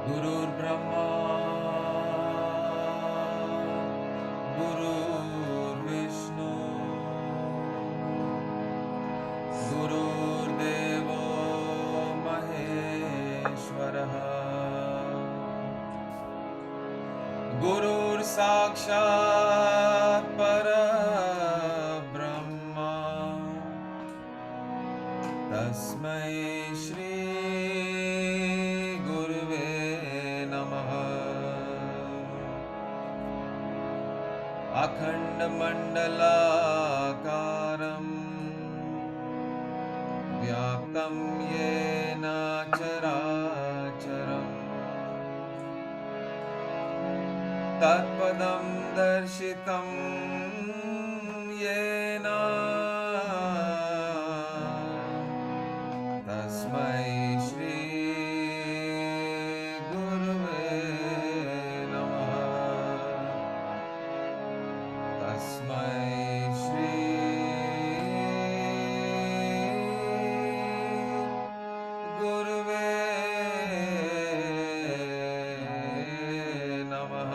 गुरुर्ब्रह्मा गुरुर्विष्णु गुरुर्देवो महेश्वरः गुरुर्साक्षात् परब्रह्म तस्मै श्री गुरुवे नमः। अखण्डमण्डलाकारं व्याप्तं येन चराचरम् तत्पदं दर्शितं येन तस्मै श्री गुरुवे नमः। तस्मै श्री गुरुवे नमः।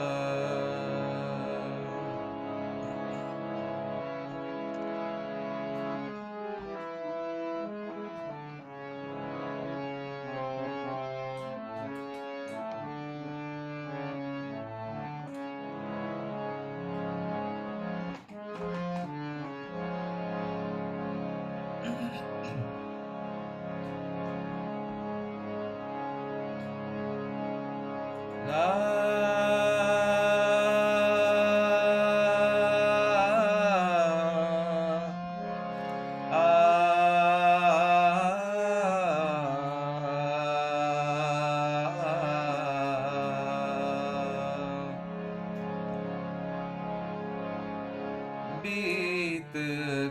बीत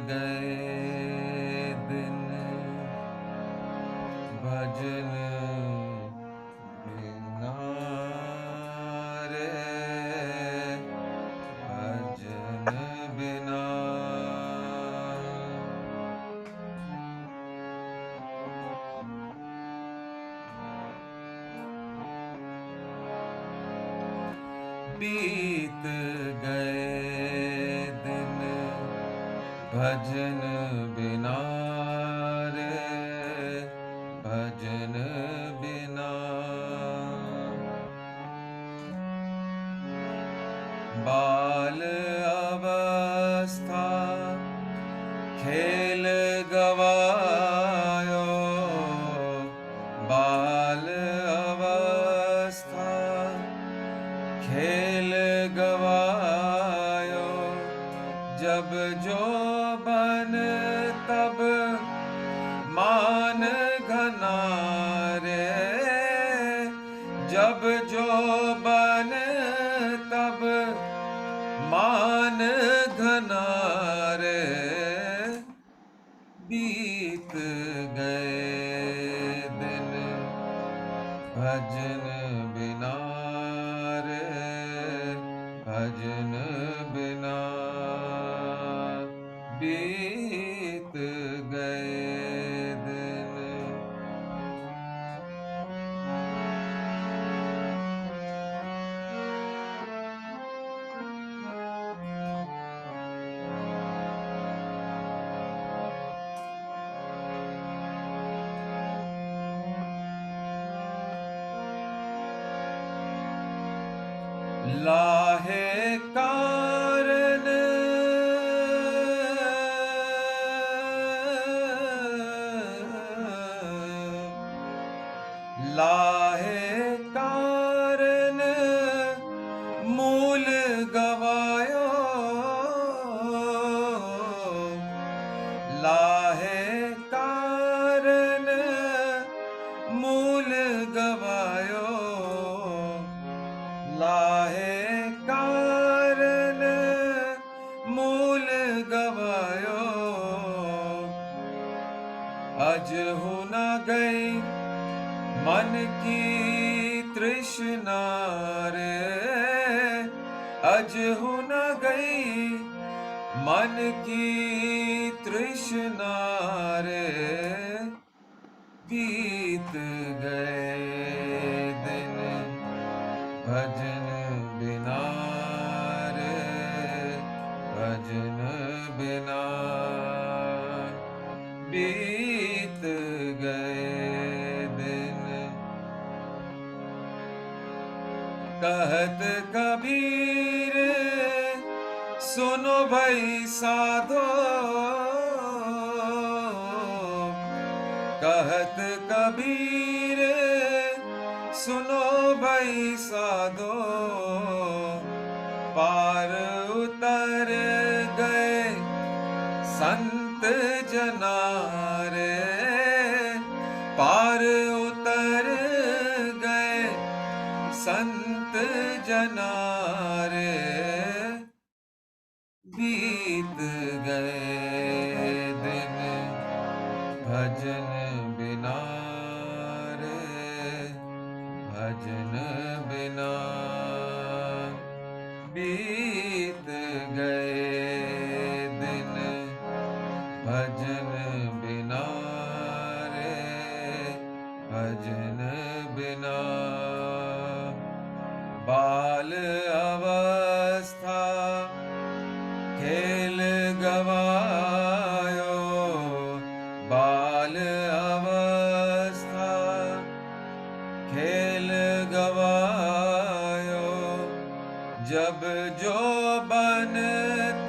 गए दिन भजन बिना रे भजन बिना। बीत गए दिन भजन बिना रे भजन बिना। बाल अवस्था खेल गवायो बाल अवस्था खेल गवायो जब जो बन तब मान घना रे जब जो बन तब मान घना रे। बीत गए दिन भजन बिना रे भजन बिना। बीत गए दिन। लाहे कारण लाहे कारण मूल गवायो लाहे कारण मूल गवायो लाहे कारण मूल गवायो। अज हो न गई मन की तृष्णा रे अज हो न गई मन की तृष्णा रे। बीत गए दिन बीत गए दिन। कहत कबीर सुनो भाई साधो, कहत कबीर सुनो भाई साधो, पार उतर गए संत जना रे, पार उतर गए संत जना रे, बीत गए दिन भजन बिना रे, भजन बिना बीत गए दिन भजन बिना रे, भजन बिना। बाल अवस्था खेल गवायो, बाल अवस्था खेल गवायो, जब जो बन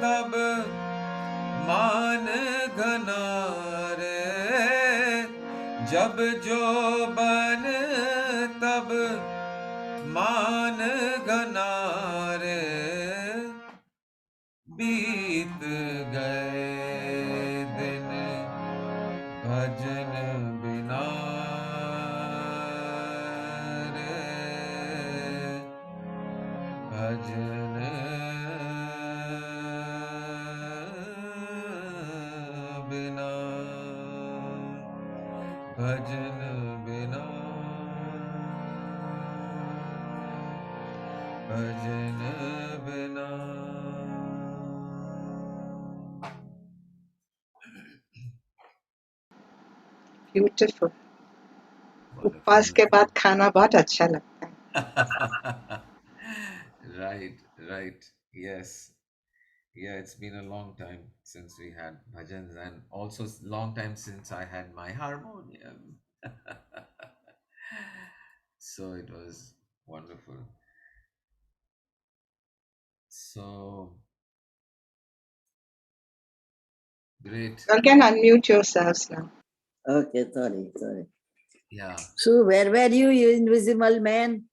तब मान घना रे, जब जो बन तब मान घना रे, बीत गए दिन भजन बिना रे, भजन बिना, भजन बिना, भजन बिना। ब्यूटीफुल। उपवास Wonderful. के बाद खाना बहुत अच्छा लगता है। Right, right. Yes. Yeah, it's been a long time since we had bhajans, and also long time since I had my harmonium. So it was wonderful. So great. You can unmute yourselves now. Okay, sorry. Yeah. So where were you, you invisible man?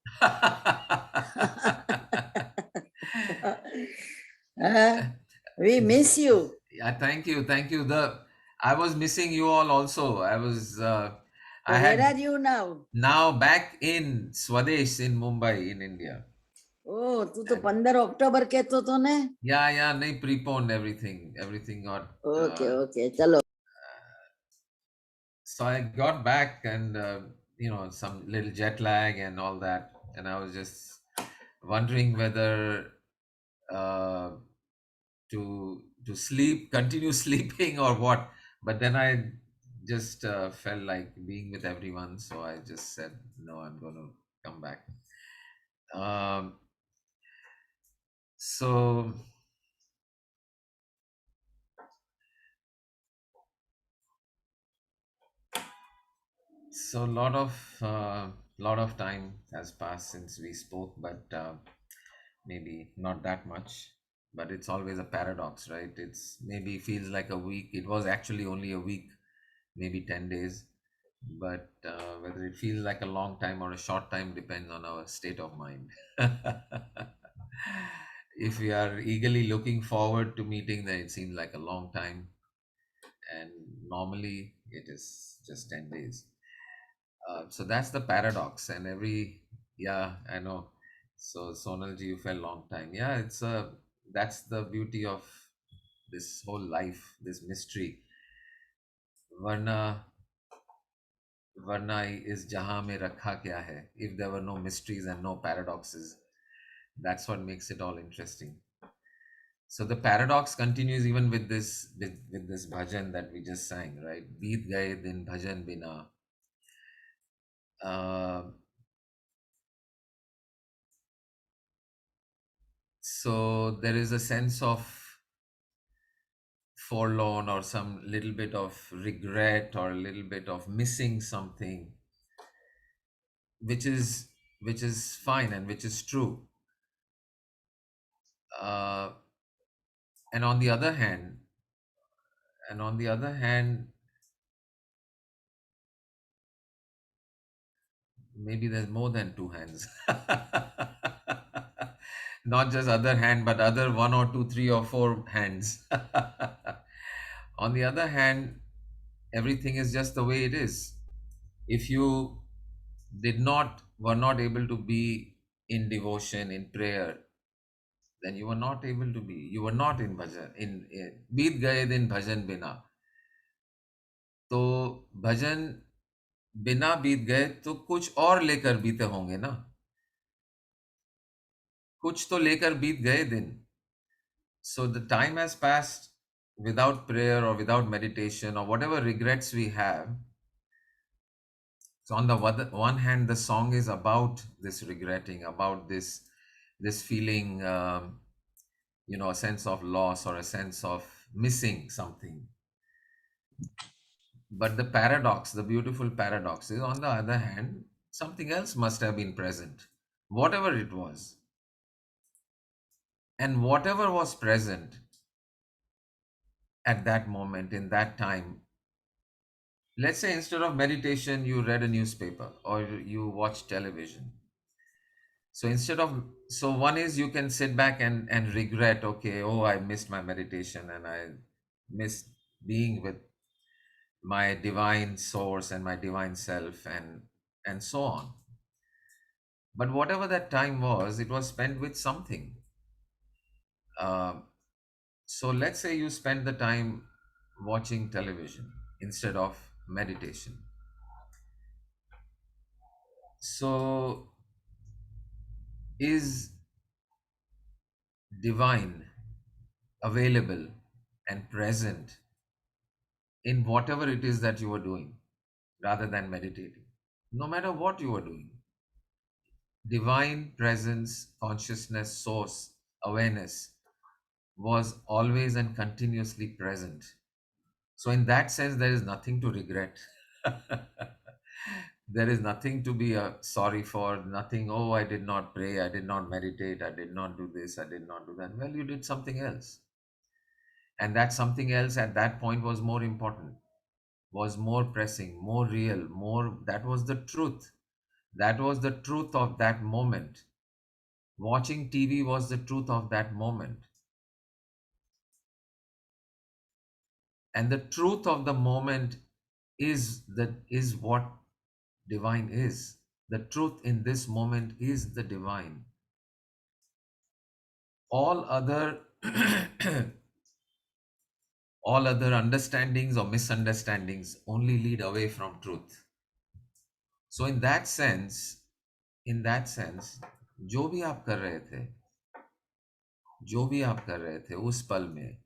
We miss you. Yeah, thank you, thank you. I was missing you all also. I was So I where had are you now? now back in Swadesh in Mumbai in India. Oh, तू तो 15 अक्टूबर कहतो तो ने? Yeah, they preponed everything got Okay, चलो. so I got back, and some little jet lag and all that, and I was just wondering whether uh, to sleep, continue sleeping, or what. But then I just felt like being with everyone, so I just said no, I'm going to come back. Um, so So lot of time has passed since we spoke, but maybe not that much. But it's always a paradox, right? It's maybe feels like a week. It was actually only a week, maybe 10 days. But whether it feels like a long time or a short time depends on our state of mind. If we are eagerly looking forward to meeting, then it seems like a long time, and normally it is just 10 days. So that's the paradox, and yeah, I know. So Sonalji, you felt long time. Yeah, that's the beauty of this whole life, this mystery. Varna, Varna is jahan mein rakha kya hai. If there were no mysteries and no paradoxes, that's what makes it all interesting. So the paradox continues even with this bhajan that we just sang, right? Beet gaye din bhajan bina. Uh, so there is a sense of forlorn or some little bit of regret or a little bit of missing something, which is fine and which is true. uh, and on the other hand, maybe there's more than two hands. Not just other hand, but other one or two, three or four hands. On the other hand, everything is just the way it is. If you were not able to be in devotion, in prayer, then you were not able to be. You were not in bhajan. In बीत गए दिन भजन बिना. तो भजन बिना बीत गए तो कुछ और लेकर बीते होंगे ना. कुछ तो लेकर बीत गए दिन. So the time has passed without prayer or without meditation or whatever regrets we have. So on the one hand, the song is about this regretting, about this feeling, a sense of loss or a sense of missing something. But the paradox, the beautiful paradox is, on the other hand, something else must have been present, whatever it was. And whatever was present at that moment, in that time, let's say instead of meditation, you read a newspaper or you watch television. So so one is you can sit back and regret, okay, oh, I missed my meditation and I missed being with my divine source and my divine self and so on. But whatever that time was, it was spent with something. So let's say you spend the time watching television instead of meditation. So is divine available and present in whatever it is that you are doing rather than meditating? No matter what you are doing, divine presence, consciousness, source, awareness was always and continuously present. So, in that sense, there is nothing to regret. There is nothing to be sorry for, nothing, oh, I did not pray, I did not meditate, I did not do this, I did not do that. Well, you did something else. And that something else at that point was more important, was more pressing, more real, that was the truth. That was the truth of that moment. Watching TV was the truth of that moment. And the truth of the moment is what divine is. The truth in this moment is the divine. All other all other understandings or misunderstandings only lead away from truth. So in that sense, जो भी आप कर रहे थे, उस पल में,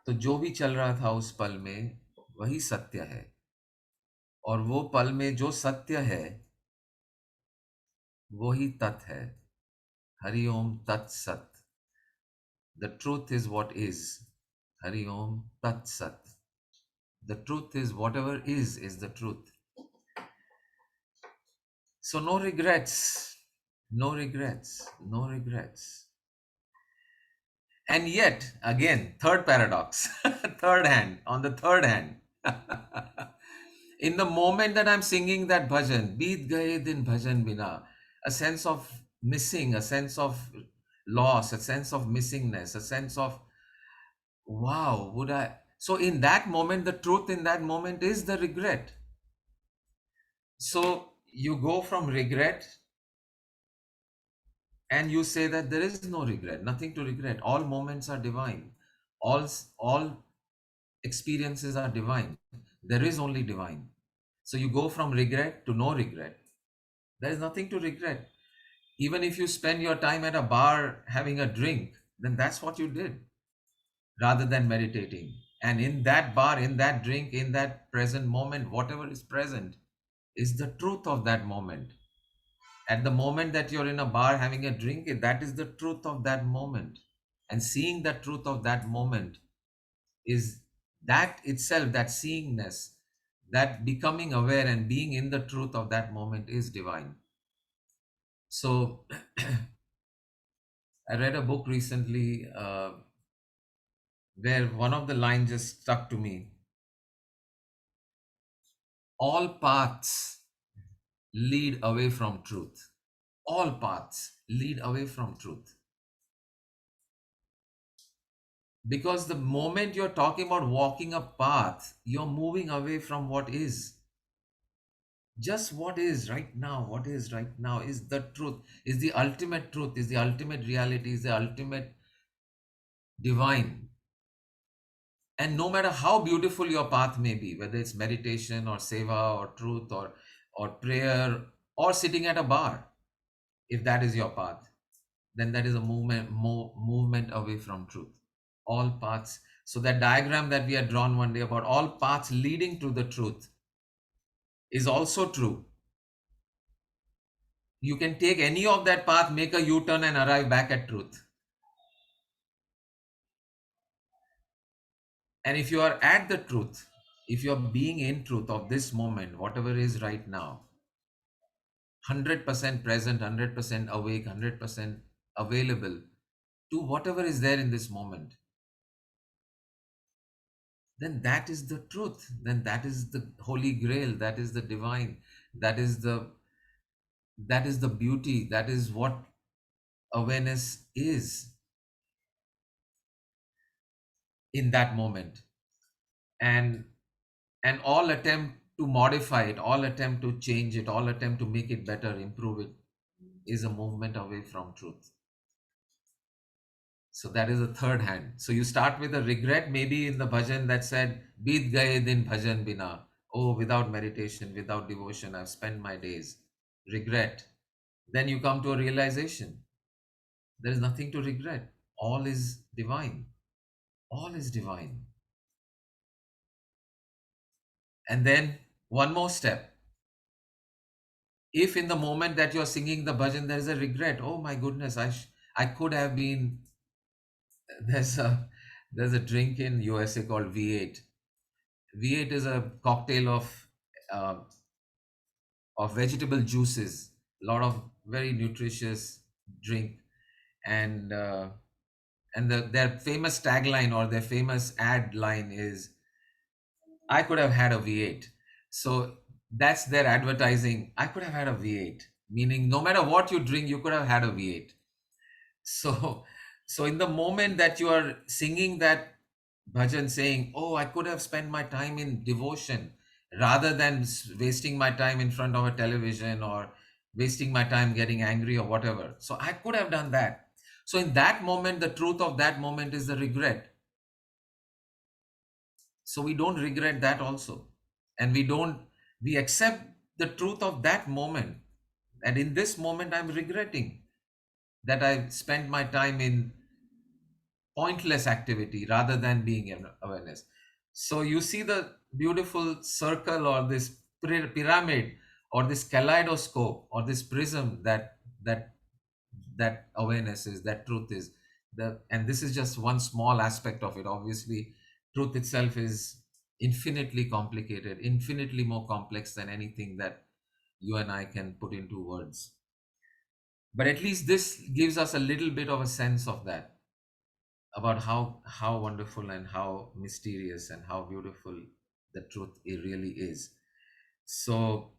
तो जो भी चल रहा था उस पल में वही सत्य है. और वो पल में जो सत्य है वो ही तत् है. हरि ओम तत् सत. The truth is what is. Hari Om Tat Sat. The truth is whatever is the truth. So no regrets, no regrets, no regrets. And yet, again, third paradox, on the third hand, in the moment that I'm singing that bhajan, Beet gaye din bhajan bina, a sense of missing, a sense of loss, a sense of missingness, a sense of, wow, would I? So in that moment, the truth in that moment is the regret. So you go from regret and you say that there is no regret, nothing to regret. All moments are divine. All experiences are divine. There is only divine. So you go from regret to no regret. There is nothing to regret. Even if you spend your time at a bar having a drink, then that's what you did rather than meditating. And in that bar, in that drink, in that present moment, whatever is present is the truth of that moment. At the moment that you're in a bar having a drink, that is the truth of that moment. And seeing the truth of that moment is that itself, that seeingness, that becoming aware and being in the truth of that moment is divine. So I read a book recently where one of the lines just stuck to me. All paths lead away from truth. All paths lead away from truth. Because the moment you're talking about walking a path, you're moving away from what is. Just what is right now, what is right now is the truth, is the ultimate truth, is the ultimate reality, is the ultimate divine. And no matter how beautiful your path may be, whether it's meditation or seva or truth or prayer or sitting at a bar, if that is your path, then that is a movement away from truth. All paths. So that diagram that we had drawn one day about all paths leading to the truth is also true. You can take any of that path, make a U-turn and arrive back at truth. And if you are at the truth, if you're being in truth of this moment, whatever is right now, 100% present, 100% awake, 100% available to whatever is there in this moment, then that is the truth. Then that is the holy grail. That is the divine. That is the beauty. That is what awareness is in that moment. And all attempt to modify it, all attempt to change it, all attempt to make it better, improve it, is a movement away from truth. So that is the third hand. So you start with a regret, maybe in the bhajan that said, Beet gaye din bhajan bina. Oh, without meditation, without devotion, I've spent my days. Regret. Then you come to a realization. There is nothing to regret. All is divine. All is divine. And then one more step. If in the moment that you're singing the bhajan, there is a regret. Oh my goodness, I could have been. There's a drink in USA called V8. V8 is a cocktail uh, of vegetable juices, a lot of very nutritious drink, and their famous tagline or their famous ad line is, "I could have had a V8." So that's their advertising. I could have had a V8, meaning no matter what you drink, you could have had a V8. So, so in the moment that you are singing that bhajan, saying, "Oh, I could have spent my time in devotion rather than wasting my time in front of a television or wasting my time getting angry or whatever. So I could have done that." So in that moment, the truth of that moment is the regret. So we don't regret that also, and we accept the truth of that moment. And in this moment, I'm regretting that I spent my time in pointless activity rather than being in awareness. So you see the beautiful circle or this pyramid or this kaleidoscope or this prism that awareness is, that truth is. And this is just one small aspect of it. Obviously, truth itself is infinitely complicated, infinitely more complex than anything that you and I can put into words. But at least this gives us a little bit of a sense of that, about how wonderful and how mysterious and how beautiful the truth it really is. So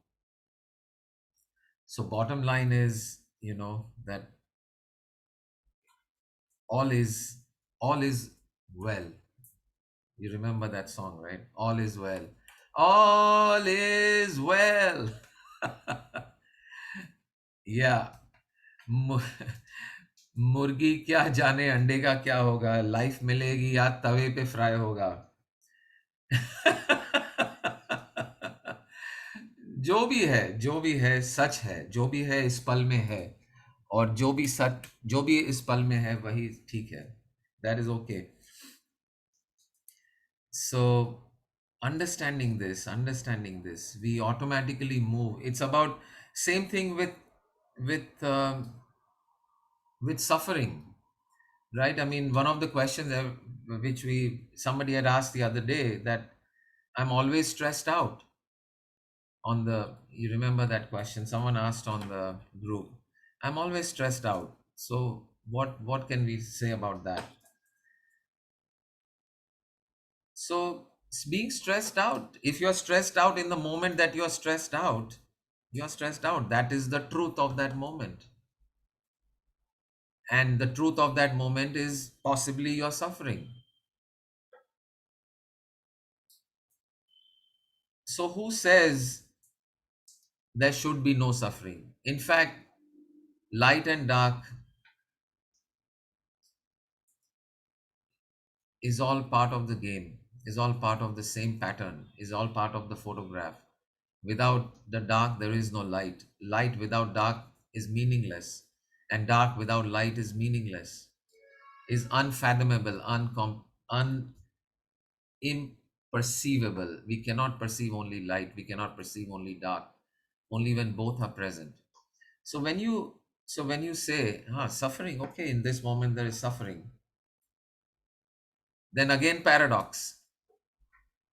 bottom line is, that all is all is well. You remember that song, right? All is well. All is well. Yeah. मु- मुर्गी क्या जाने अंडे का क्या होगा, life मिलेगी या तवे पे फ्राई होगा। जो भी है सच है, जो भी है इस पल में है, और जो भी इस पल में है वही ठीक है। That is okay. So understanding this, we automatically move. It's about same thing with with suffering. right? I mean, one of the questions which somebody had asked the other day, that I'm always stressed out on the, you remember that question someone asked on the group? I'm always stressed out. So what can we say about that? So being stressed out, if you're stressed out in the moment that you're stressed out, you're stressed out. That is the truth of that moment. And the truth of that moment is possibly your suffering. So who says there should be no suffering? In fact, light and dark is all part of the game, is all part of the same pattern, is all part of the photograph. Without the dark, there is no light. Light without dark is meaningless, and dark without light is meaningless, is unfathomable, imperceivable. We cannot perceive only light, we cannot perceive only dark, only when both are present. So when you say, suffering, okay, in this moment there is suffering, then again paradox.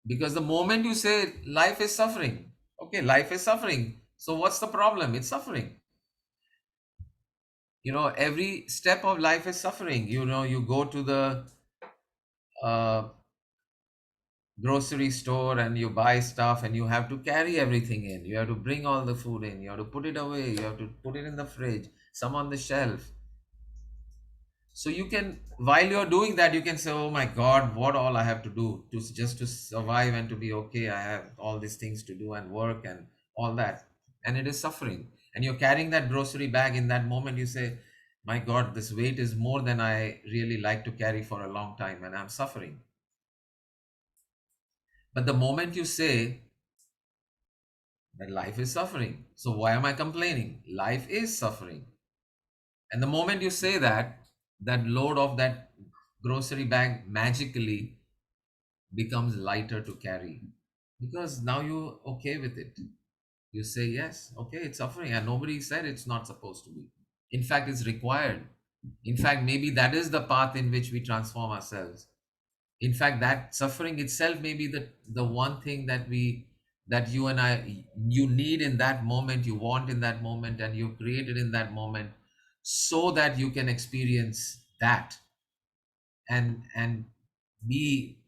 Because the moment you say life is suffering, okay, life is suffering. So what's the problem? It's suffering. Every step of life is suffering. You go to the uh, grocery store and you buy stuff and you have to carry everything in. You have to bring all the food in. You have to put it away. You have to put it in the fridge, some on the shelf. So you can, while you're doing that, you can say, oh my God, what all I have to do just to survive and to be okay. I have all these things to do and work and all that. And it is suffering. And you're carrying that grocery bag in that moment, you say, my God, this weight is more than I really like to carry for a long time, and I'm suffering. But the moment you say that life is suffering, so why am I complaining? Life is suffering. And the moment you say that, that load of that grocery bag magically becomes lighter to carry, because now you're okay with it. You say, yes, okay, it's suffering, and nobody said it's not supposed to be. In fact, it's required. In fact, maybe that is the path in which we transform ourselves. In fact, that suffering itself may be the one thing that you and I, you need in that moment, you want in that moment, and you created in that moment, so that you can experience that and be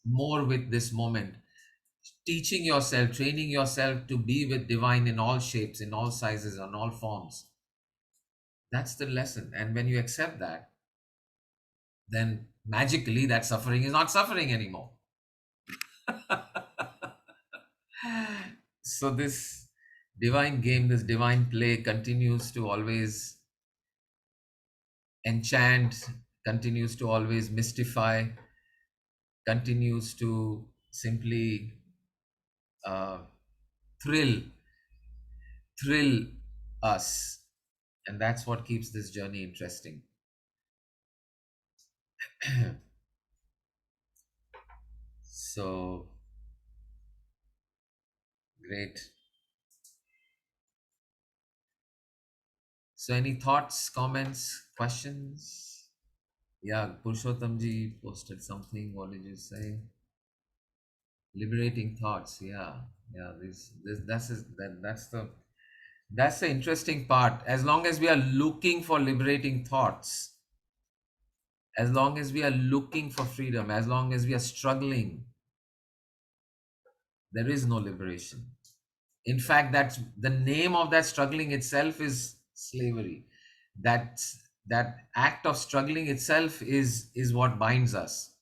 more with this moment, teaching yourself, training yourself to be with divine in all shapes, in all sizes, in all forms. That's the lesson. And when you accept that, then magically that suffering is not suffering anymore. So this divine game, this divine play continues to always enchant, continues to always mystify, continues to simply uh, thrill thrill us, and that's what keeps this journey interesting. So great. So any thoughts, comments, questions? Yeah, Purushottam ji posted something. What did you say? Liberating thoughts. Yeah, yeah. That's the interesting part. As long as we are looking for liberating thoughts, as long as we are looking for freedom, as long as we are struggling, there is no liberation. In fact, that's the name of that struggling itself is slavery. That that act of struggling itself is what binds us.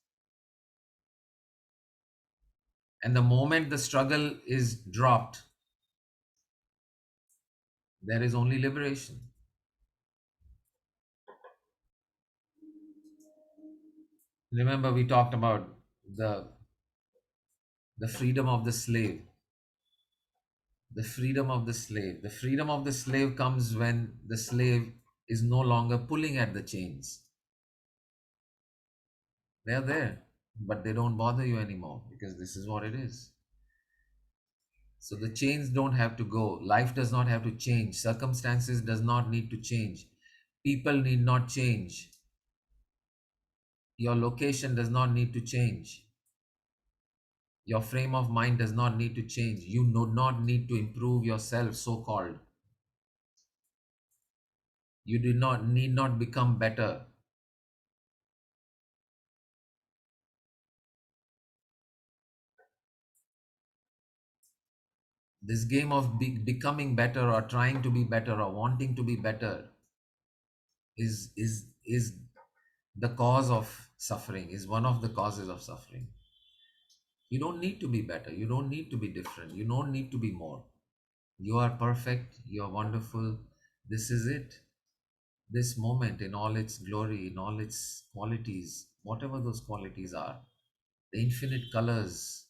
And the moment the struggle is dropped, there is only liberation. Remember, we talked about the the freedom of the slave. The freedom of the slave. The freedom of the slave comes when the slave is no longer pulling at the chains. They're there, but they don't bother you anymore, because this is what it is. So the chains don't have to go. Life does not have to change. Circumstances does not need to change. People need not change. Your location does not need to change. Your frame of mind does not need to change. You do not need to improve yourself, so called. You do not need not become better. This game of becoming better or trying to be better or wanting to be better is the cause of suffering, is one of the causes of suffering. You don't need to be better. You don't need to be different. You don't need to be more. You are perfect. You are wonderful. This is it. This moment in all its glory, in all its qualities, whatever those qualities are, the infinite colors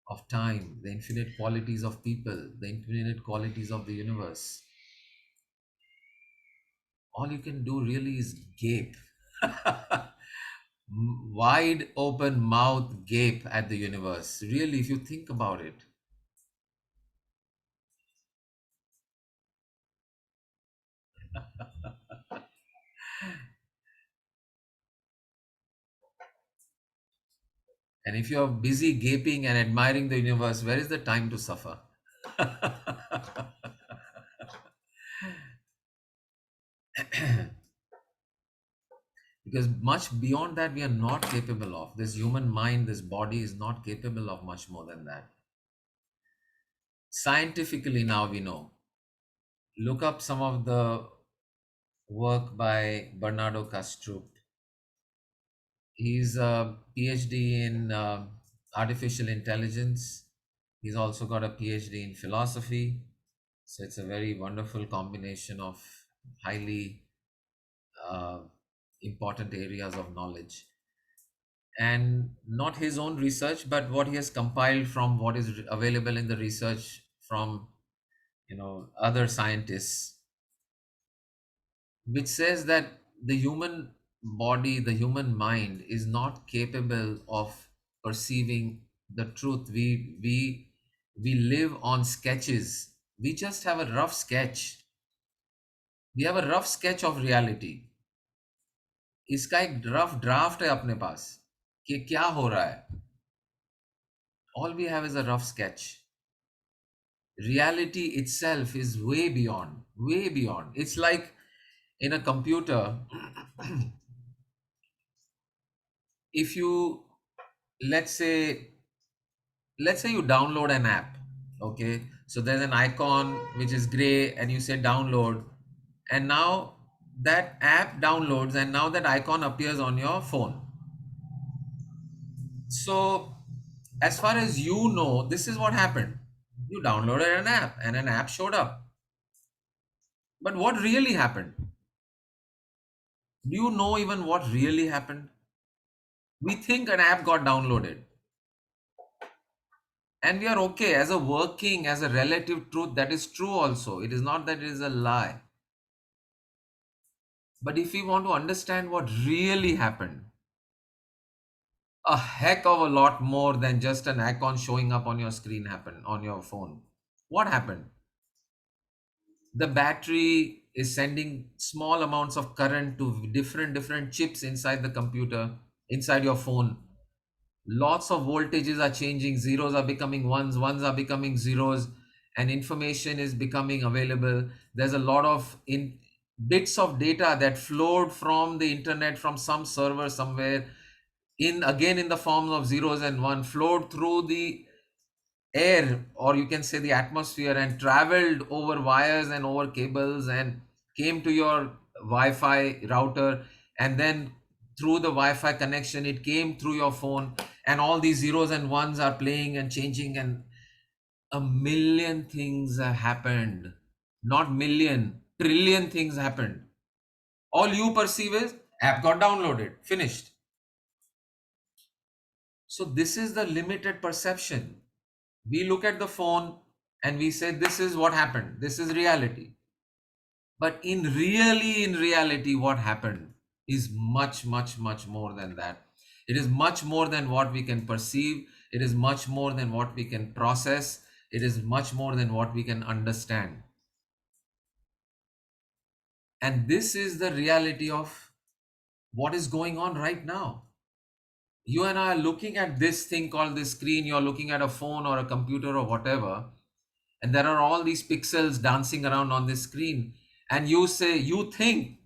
of time, the infinite qualities of people, the infinite qualities of the universe. All you can do really is gape. Wide open mouth gape at the universe. Really, if you think about it. And if you're busy gaping and admiring the universe, where is the time to suffer? Because much beyond that, we are not capable of. This human mind, this body is not capable of much more than that. Scientifically, now we know. Look up some of the work by Bernardo Kastrup. He's a PhD in artificial intelligence. He's also got a PhD in philosophy. So it's a very wonderful combination of highly uh, important areas of knowledge. And not his own research, but what he has compiled from what is available in the research from other scientists, which says that the human body, the human mind is not capable of perceiving the truth. We live on sketches. We just have a rough sketch. We have a rough sketch of reality. इसका एक rough draft है अपने पास कि क्या हो रहा है. All we have is a rough sketch. Reality itself is way beyond, way beyond. It's like in a computer. If you, let's say you download an app. Okay, so there's an icon which is gray and you say download, and now that app downloads and now that icon appears on your phone. So as far as you know, this is what happened. You downloaded an app and an app showed up. But what really happened? Do you know even what really happened? We think an app got downloaded. And we are okay as a working, as a relative truth. That is true also. It is not that it is a lie. But if we want to understand what really happened, a heck of a lot more than just an icon showing up on your screen happened on your phone. What happened? The battery is sending small amounts of current to different chips inside the computer, inside your phone. Lots of voltages are changing. Zeros are becoming ones, ones are becoming zeros, and information is becoming available. There's a lot of bits of data that flowed from the internet, from some server somewhere, in again in the form of zeros and one, flowed through the air, or you can say the atmosphere, and traveled over wires and over cables and came to your Wi-Fi router, and then through the Wi-Fi connection it came through your phone, and all these zeros and ones are playing and changing, and a million things have happened. Not million, trillion things happened. All you perceive is app got downloaded, finished. So this is the limited perception. We look at the phone and we say, this is what happened. This is reality. But in reality, what happened is much, much, much more than that. It is much more than what we can perceive. It is much more than what we can process. It is much more than what we can understand. And this is the reality of what is going on right now. You and I are looking at this thing called the screen. You're looking at a phone or a computer or whatever, and there are all these pixels dancing around on this screen. And you think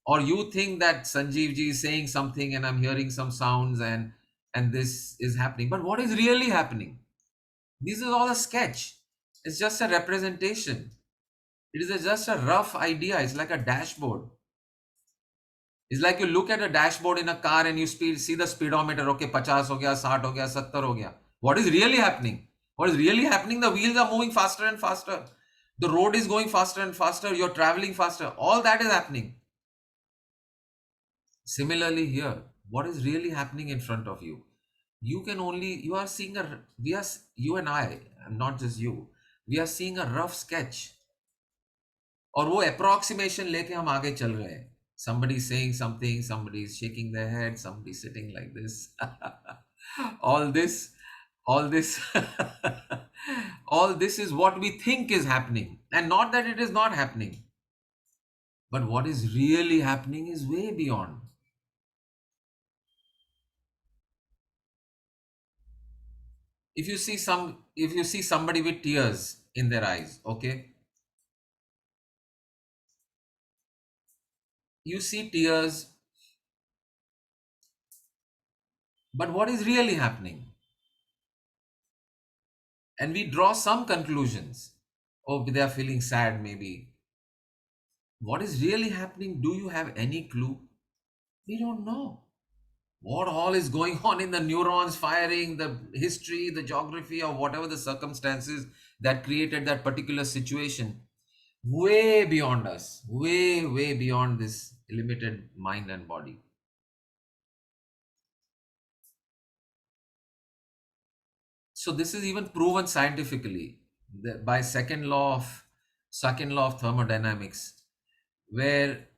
that Sanjeev ji is saying something, and I'm hearing some sounds, and this is happening. But what is really happening? This is all a sketch. It's just a representation. It is just a rough idea. It's like a dashboard. It's like you look at a dashboard in a car and you see the speedometer. Okay, 50 ho gaya, 60 ho gaya, 70 ho gaya. What is really happening? What is really happening? The wheels are moving faster and faster. The road is going faster and faster. You're traveling faster. All that is happening. Similarly here, what is really happening in front of you? You are seeing you and I, not just you, we are seeing a rough sketch. और वो approximation लेके हम आगे चल रहे हैं. Somebody is saying something, somebody is shaking their head, somebody is sitting like this. all this all this all this is what we think is happening, and not that it is not happening, but what is really happening is way beyond. If you see somebody with tears in their eyes, okay, you see tears, but what is really happening? And we draw some conclusions. Oh, they are feeling sad, maybe. What is really happening? Do you have any clue? We don't know. What all is going on in the neurons firing, the history, the geography, or whatever the circumstances that created that particular situation? Way beyond us, way beyond this limited mind and body. So this is even proven scientifically by second law of thermodynamics, where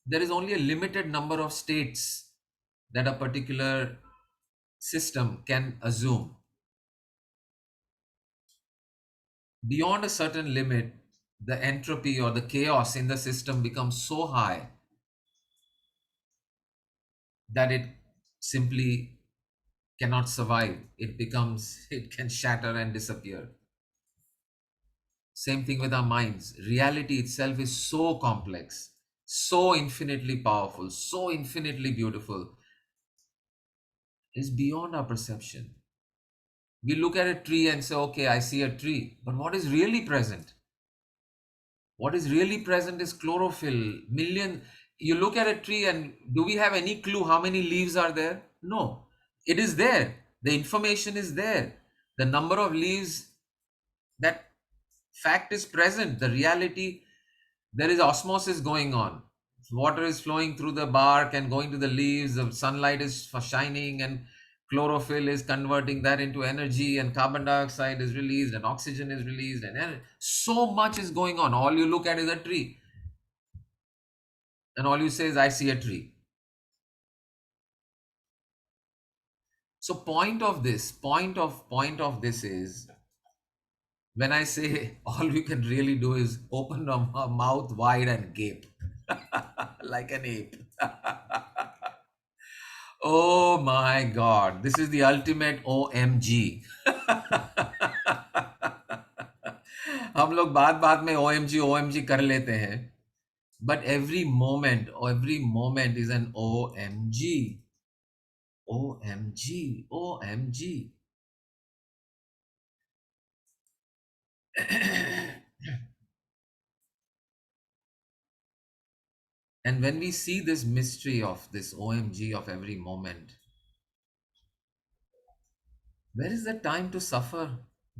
there is only a limited number of states that a particular system can assume. Beyond a certain limit, the entropy or the chaos in the system becomes so high that it simply cannot survive. It can shatter and disappear. Same thing with our minds. Reality itself is so complex, so infinitely powerful, so infinitely beautiful. It's beyond our perception. We look at a tree and say, okay, I see a tree. But what is really present? What is really present is chlorophyll. You look at a tree, and do we have any clue how many leaves are there? No. It is there. The information is there. The number of leaves, that fact is present. The reality, there is osmosis going on. Water is flowing through the bark and going to the leaves. The sunlight is shining, and chlorophyll is converting that into energy, and carbon dioxide is released, and oxygen is released, and so much is going on. All you look at is a tree, and all you say is, I see a tree. So point of this is, when I say, all you can really do is open a mouth wide and gape like an ape. Oh my God, this is the ultimate OMG. हम लोग बात बात में OMG कर लेते हैं, but every moment is an OMG. OMG, OMG. And when we see this mystery of this OMG of every moment, where is the time to suffer?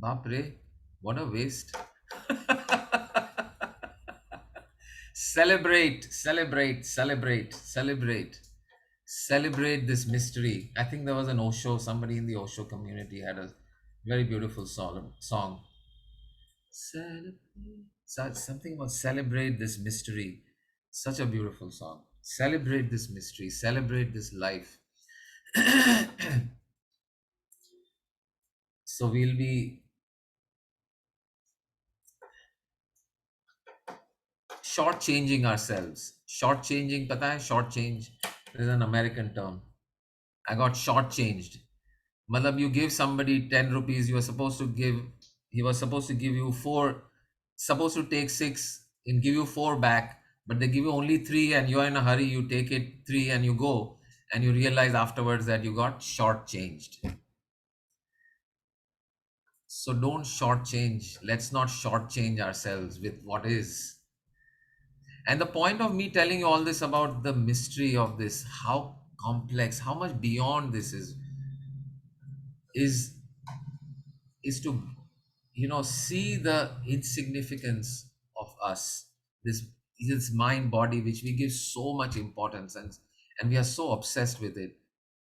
Baap re, what a waste. Celebrate, celebrate, celebrate, celebrate. Celebrate this mystery. I think there was an Osho, somebody in the Osho community had a very beautiful song. Something about celebrate this mystery. Such a beautiful song. Celebrate this mystery, celebrate this life. So we'll be shortchanging ourselves. Shortchanging, pata hai? Shortchange is an American term. I got shortchanged. Matlab, you give somebody 10 rupees, you are supposed to give, he was supposed to give you four, supposed to take six and give you four back, but they give you only three and you're in a hurry, you take it three and you go, and you realize afterwards that you got shortchanged. So don't shortchange. Let's not shortchange ourselves with what is. And the point of me telling you all this about the mystery of this, how complex, how much beyond this is is to, you know, see the insignificance of us, this mind body which we give so much importance, and we are so obsessed with it.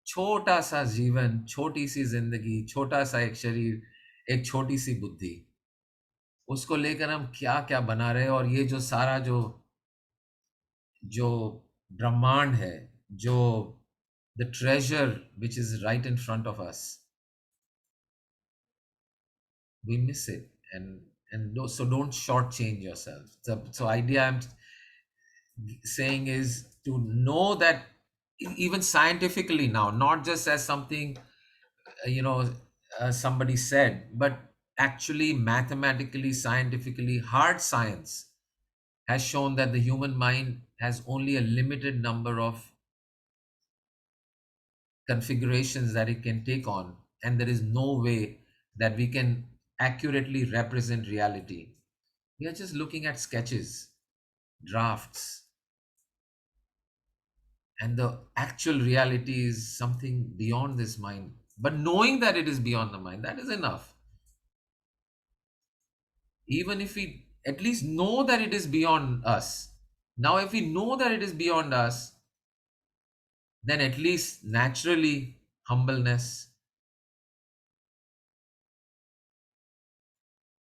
छोटा सा जीवन, छोटी सी जिंदगी, छोटा सा एक शरीर, एक छोटी सी बुद्धि, उसको लेकर हम क्या क्या बना रहे हैं। और ये जो सारा जो जो ब्रह्मांड है, जो the treasure which is right in front of us, we miss it. So don't shortchange yourself. So idea I'm saying is to know that even scientifically now, not just as something you know somebody said, but actually mathematically, scientifically, hard science has shown that the human mind has only a limited number of configurations that it can take on, and there is no way that we can accurately represent reality. We are just looking at sketches, drafts, and the actual reality is something beyond this mind. But knowing that it is beyond the mind, that is enough. Even if we at least know that it is beyond us. Now, if we know that it is beyond us, then at least naturally humbleness.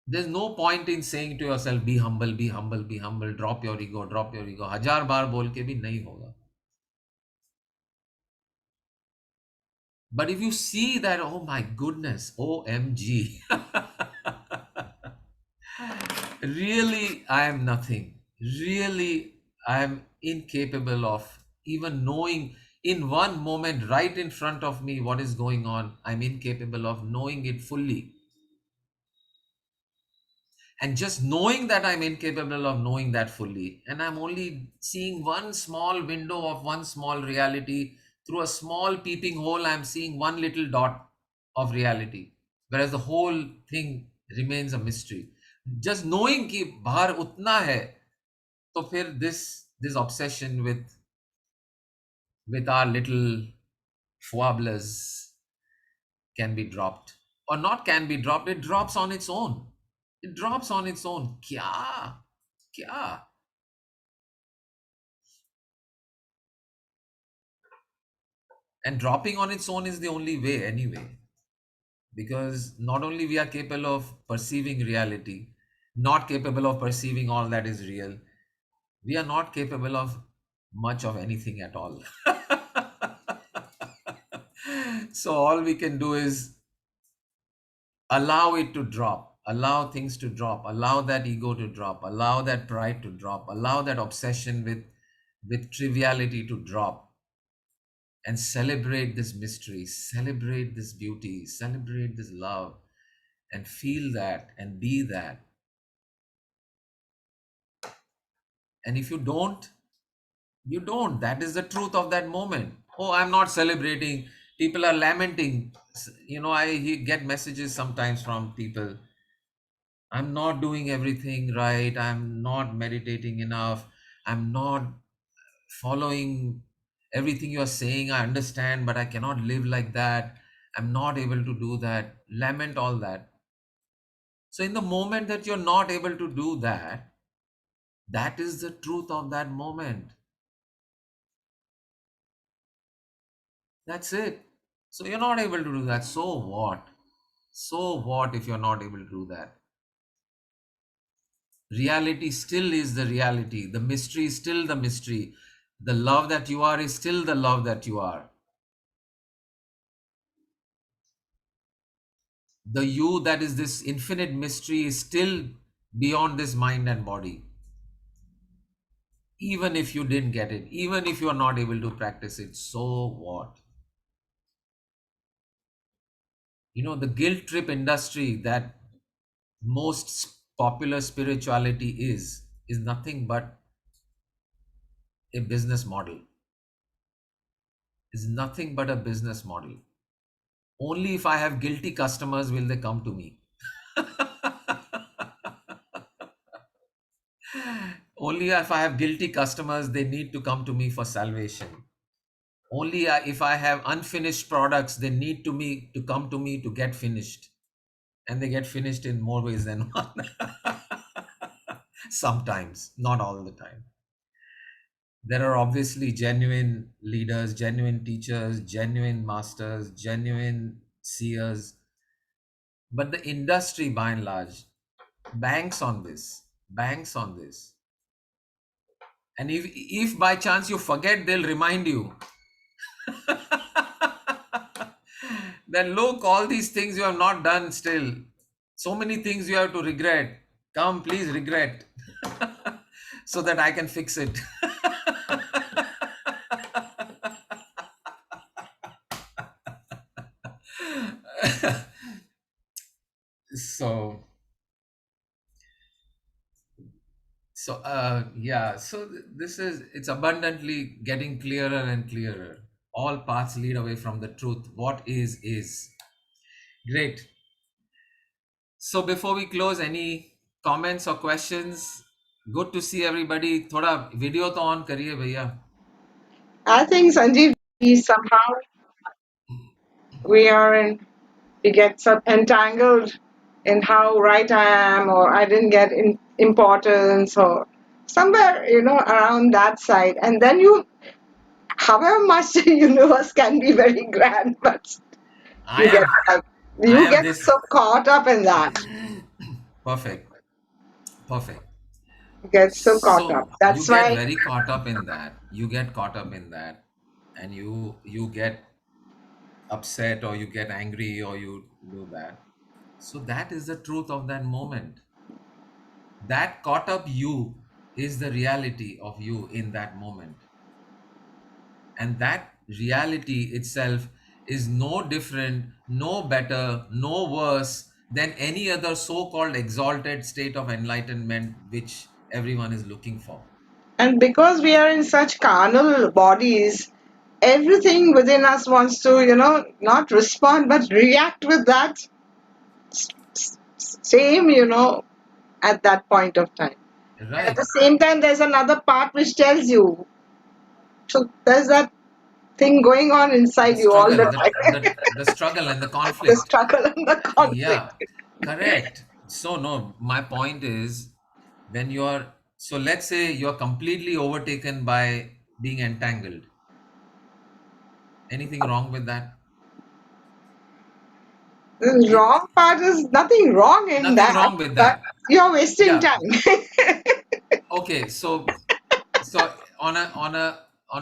There's no point in saying to yourself, be humble, be humble, be humble, drop your ego, drop your ego. हजार बार बोल के भी नहीं होगा. But if you see that, oh my goodness, OMG, really, I am nothing. Really, I am incapable of even knowing in one moment right in front of me what is going on. I'm incapable of knowing it fully. And just knowing that I'm incapable of knowing that fully, and I'm only seeing one small window of one small reality through a small peeping hole, I'm seeing one little dot of reality, whereas the whole thing remains a mystery. Just knowing कि बाहर उतना है, तो फिर this obsession with our little foibles can be dropped, or not can be dropped. It drops on its own. It drops on its own. Kya? And dropping on its own is the only way anyway, because not only we are capable of perceiving reality, not capable of perceiving all that is real, we are not capable of much of anything at all. So all we can do is allow it to drop, allow things to drop, allow that ego to drop, allow that pride to drop, allow that obsession with triviality to drop, and celebrate this mystery, celebrate this beauty, celebrate this love, and feel that and be that. And if you don't, you don't. That is the truth of that moment. Oh, I'm not celebrating. People are lamenting. You know, get messages sometimes from people. I'm not doing everything right. I'm not meditating enough. I'm not following everything you're saying. I understand, but I cannot live like that. I'm not able to do that. Lament all that. So, in the moment that you're not able to do that, that is the truth of that moment. That's it. So, you're not able to do that. So what? So what if you're not able to do that? Reality still is the reality. The mystery is still the mystery. The love that you are is still the love that you are. The you that is this infinite mystery is still beyond this mind and body. Even if you didn't get it, even if you are not able to practice it, so what? The guilt trip industry that most popular spirituality is nothing but a business model, is nothing but a business model. Only if I have guilty customers will they come to me. Only if I have guilty customers, they need to come to me for salvation. Only if I have unfinished products, they need to come to me to get finished. And they get finished in more ways than one. Sometimes, not all the time. There are obviously genuine leaders, genuine teachers, genuine masters, genuine seers. But the industry, by and large, banks on this, banks on this. And if by chance you forget, they'll remind you. Then look, all these things you have not done still. So many things you have to regret. Come, please regret. So that I can fix it. so yeah, so this is, it's abundantly getting clearer and clearer. All paths lead away from the truth. What is great. So before we close, any comments or questions? Good to see everybody. Thoda video to on kariye bhaiya. I think Sanjeev, somehow we get entangled in how right I am, or I didn't get importance, or somewhere, around that side. And then however much the universe can be very grand, but I you get am like, I you am get this so caught up in that. perfect. Perfect. You get so caught up. So you That's get why. very caught up in that. You get caught up in that, and you get upset, or you get angry, or you do that. So that is the truth of that moment. That caught up you is the reality of you in that moment. And that reality itself is no different, no better, no worse than any other so-called exalted state of enlightenment which everyone is looking for. And because we are in such carnal bodies, everything within us wants to, not respond, but react with that same, at that point of time. And at the Right. same time, there's another part which tells you. So there's that thing going on The inside you all struggle, the the time. the, the struggle and the The conflict. struggle and the conflict. Yeah, correct. So no, my point is, when you're, so let's say you're completely overtaken by being entangled. Anything wrong with that? The It, wrong part is nothing wrong in nothing that, wrong with but that. you're wasting Yeah. time. Okay. So on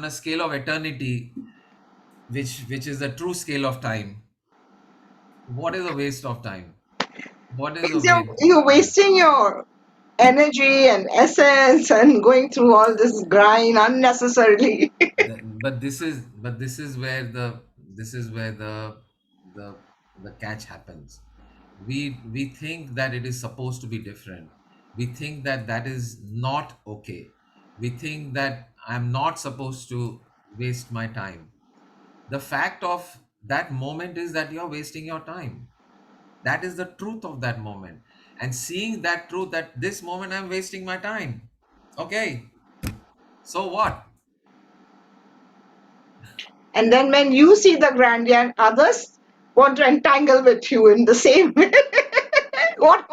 a scale of eternity, which is the true scale of time, what is a waste of time? What is a Means you're, waste? you're Yeah. wasting your energy and essence and going through all this grind unnecessarily. But this is where the the catch happens. We think that it is supposed to be different. We think that that is not okay. We think that I'm not supposed to waste my time. The fact of that moment is that you're wasting your time. That is the truth of that moment. And seeing that truth, that this moment I'm wasting my time. Okay, so what? And then when you see the grandeur, others want to entangle with you in the same way. What?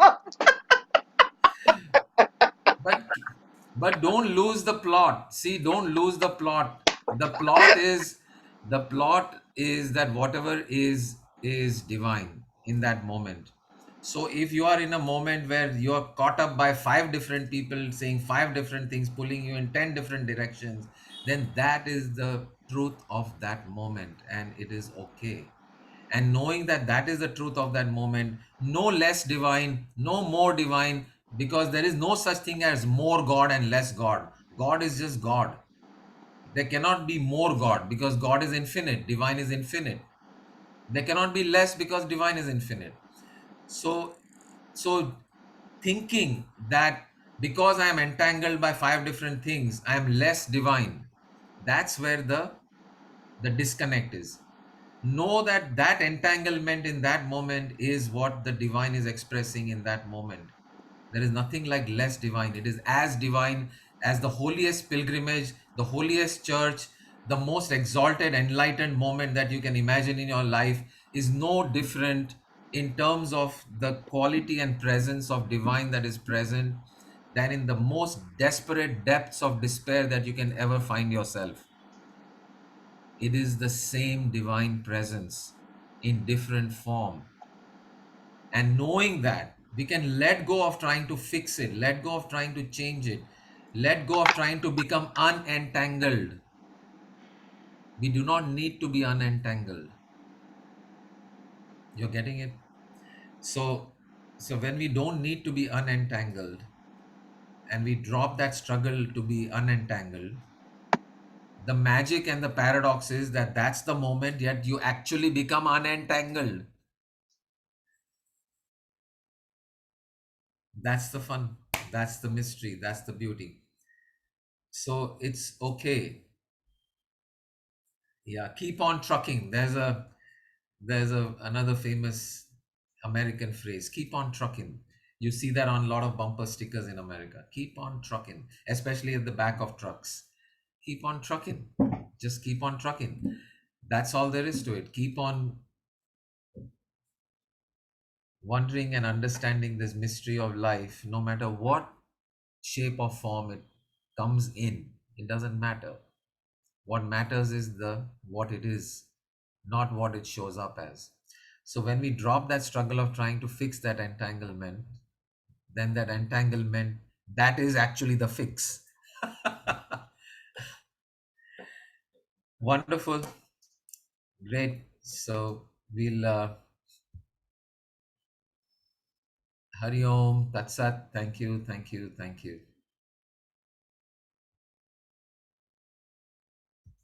But don't lose the plot. See, don't lose the plot. The plot is that whatever is divine in that moment. So if you are in a moment where you are caught up by five different people saying five different things, pulling you in 10 different directions, then that is the truth of that moment, and it is okay. And knowing that that is the truth of that moment, no less divine, no more divine, because there is no such thing as more God and less God. God is just God. There cannot be more God because God is infinite, divine is infinite. There cannot be less because divine is infinite. So, so thinking that because I am entangled by five different things, I am less divine. That's where the disconnect is. Know that that entanglement in that moment is what the divine is expressing in that moment. There is nothing like less divine. It is as divine as the holiest pilgrimage, the holiest church, the most exalted, enlightened moment that you can imagine in your life is no different in terms of the quality and presence of divine that is present than in the most desperate depths of despair that you can ever find yourself. It is the same divine presence in different form. And knowing that, we can let go of trying to fix it, let go of trying to change it, let go of trying to become unentangled. We do not need to be unentangled. You're getting it? So when we don't need to be unentangled and we drop that struggle to be unentangled, the magic and the paradox is that that's the moment yet you actually become unentangled. That's the fun. That's the mystery. That's the beauty. So it's okay. Yeah, keep on trucking. There's a another famous American phrase. Keep on trucking. You see that on a lot of bumper stickers in America. Keep on trucking, especially at the back of trucks. Keep on trucking. Just keep on trucking. That's all there is to it. Keep on wondering and understanding this mystery of life, no matter what shape or form it comes in. It doesn't matter. What matters is the what it is, not what it shows up as. So when we drop that struggle of trying to fix that entanglement, then that entanglement, that is actually the fix. Wonderful. Great. So we'll Hari Om, Tat Sat. Thank you, thank you, thank you.